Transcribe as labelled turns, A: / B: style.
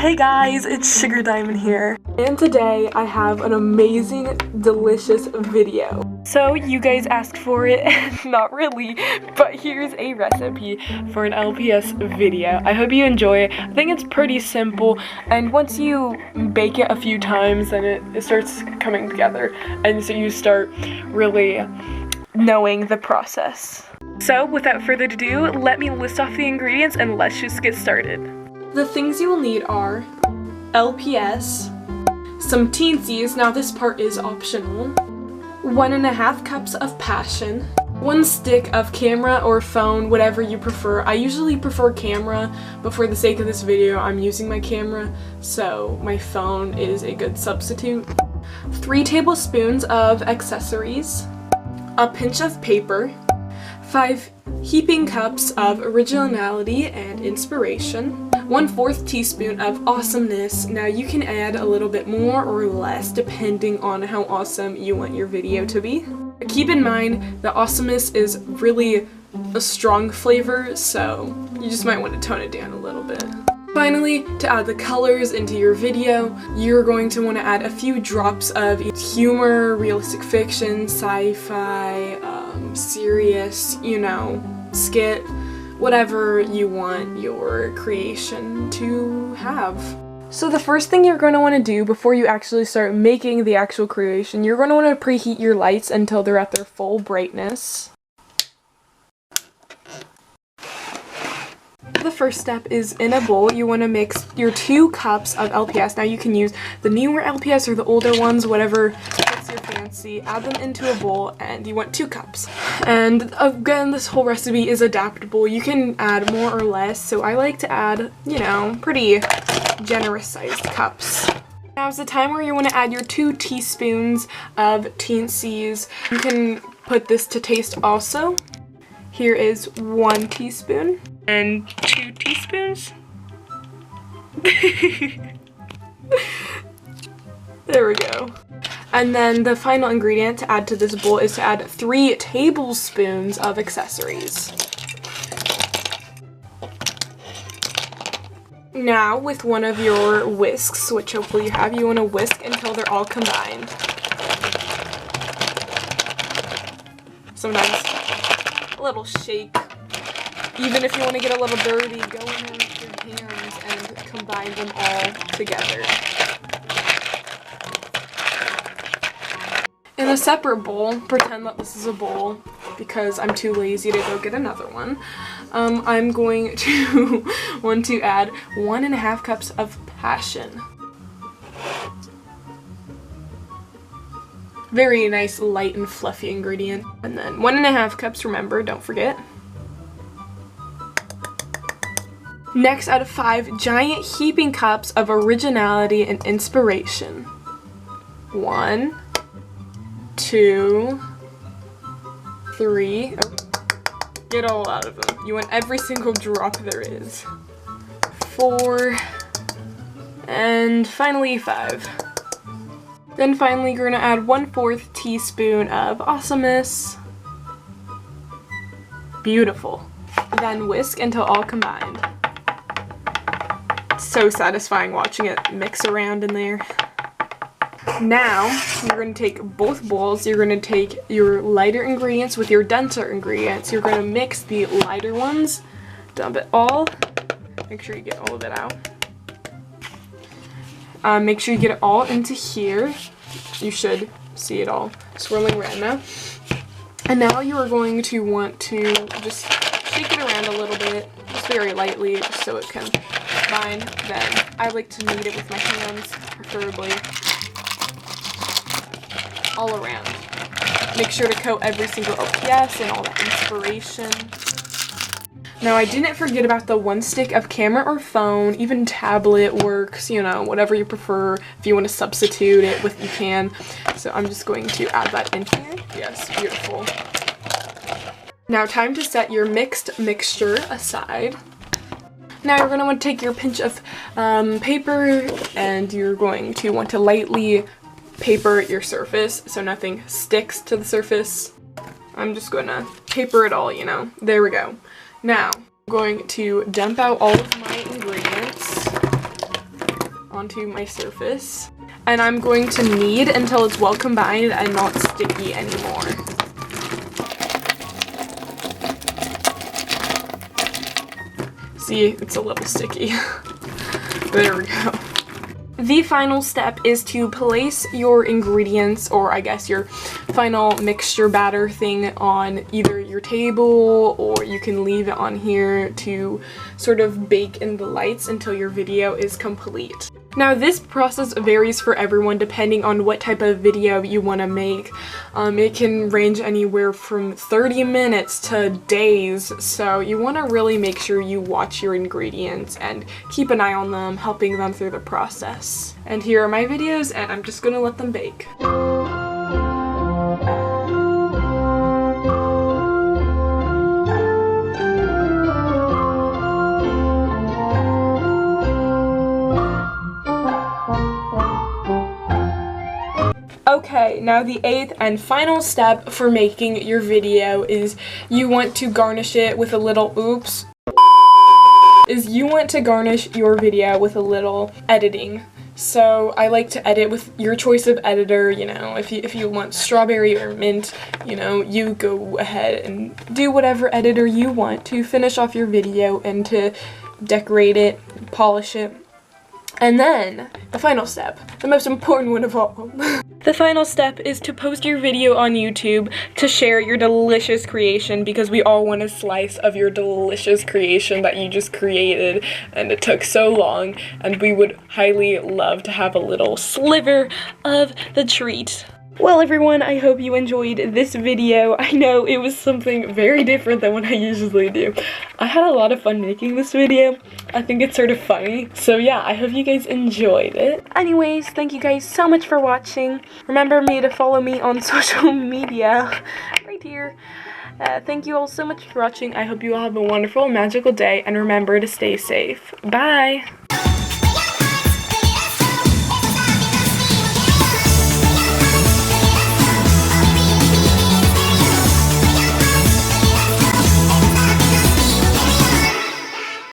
A: Hey guys, it's Sugar Diamond here, and today I have an amazing, delicious video. So you guys asked for it, not really, but here's a recipe for an LPS video. I hope you enjoy it. I think it's pretty simple, and once you bake it a few times, then it starts coming together, and so you start really knowing the process. So without further ado, let me list off the ingredients and let's just get started. The things you will need are LPS, some teensies, now this part is optional, 1.5 cups of passion, 1 stick of camera or phone, whatever you prefer. I usually prefer camera, but for the sake of this video, I'm using my camera, so my phone is a good substitute. 3 tablespoons of accessories, a pinch of paper, 5 heaping cups of Originality and Inspiration, 1/4 teaspoon of Awesomeness. Now you can add a little bit more or less depending on how awesome you want your video to be. Keep in mind the Awesomeness is really a strong flavor, so you just might want to tone it down a little bit. Finally, to add the colors into your video, you're going to want to add a few drops of humor, realistic fiction, sci-fi, serious, skit, whatever you want your creation to have. So the first thing you're going to want to do before you actually start making the actual creation, you're going to want to preheat your lights until they're at their full brightness. The first step is in a bowl, you want to mix your 2 cups of LPS. Now you can use the newer LPS or the older ones, whatever fits your fancy. Add them into a bowl and you want 2 cups. And again, this whole recipe is adaptable. You can add more or less, so I like to add, pretty generous sized cups. Now is the time where you want to add your 2 teaspoons of teensies. You can put this to taste also. Here is 1 teaspoon. And 2 teaspoons. There we go. And then the final ingredient to add to this bowl is to add 3 tablespoons of accessories. Now, with one of your whisks, which hopefully you have, you want to whisk until they're all combined. Sometimes a little shake. Even if you want to get a little dirty, go in there with your hands and combine them all together. In a separate bowl, pretend that this is a bowl because I'm too lazy to go get another one. I'm going to want to add 1.5 cups of passion. Very nice, light and fluffy ingredient. And then 1.5 cups, remember, don't forget. Next, add 5 giant heaping cups of Originality and Inspiration. 1, 2, 3. Oh, get all out of them. You want every single drop there is. 4, and finally 5. Then finally, you're gonna add 1/4 teaspoon of Awesomeness. Beautiful. Then whisk until all combined. So satisfying watching it mix around in there. Now, you're going to take both bowls, you're going to take your lighter ingredients with your denser ingredients. You're going to mix the lighter ones, dump it all, make sure you get all of it out. Make sure you get it all into here. You should see it all swirling around now. And now you are going to want to just shake it around a little bit, just very lightly, just so it can bind. Then I like to knead it with my hands, preferably all around. Make sure to coat every single LPS and all that inspiration. Now I didn't forget about the 1 stick of camera or phone, even tablet works, whatever you prefer. If you want to substitute it with, you can. So I'm just going to add that in here. Yes, beautiful. Now time to set your mixed mixture aside. Now you're going to want to take your pinch of paper and you're going to want to lightly paper your surface so nothing sticks to the surface. I'm just going to paper it all, There we go. Now, I'm going to dump out all of my ingredients. onto my surface. And I'm going to knead until it's well combined and not sticky anymore. See, it's a little sticky. There we go. The final step is to place your ingredients, or I guess your final mixture batter thing, on either your table, or you can leave it on here to sort of bake in the lights until your video is complete. Now this process varies for everyone depending on what type of video you want to make. It can range anywhere from 30 minutes to days, so you want to really make sure you watch your ingredients and keep an eye on them, helping them through the process. And here are my videos, and I'm just gonna let them bake. Okay, now the 8th and final step for making your video is you want to garnish it with a little garnish your video with a little editing. So I like to edit with your choice of editor, you know, if you want strawberry or mint, you know, you go ahead and do whatever editor you want to finish off your video and to decorate it, polish it. And then, the final step, the most important one of all. The final step is to post your video on YouTube to share your delicious creation, because we all want a slice of your delicious creation that you just created and it took so long, and we would highly love to have a little sliver of the treat. Well everyone, I hope you enjoyed this video. I know it was something very different than what I usually do. I had a lot of fun making this video. I think it's sort of funny. So yeah, I hope you guys enjoyed it. Anyways, thank you guys so much for watching. Remember to follow me on social media right here. Thank you all so much for watching. I hope you all have a wonderful, magical day, and remember to stay safe. Bye!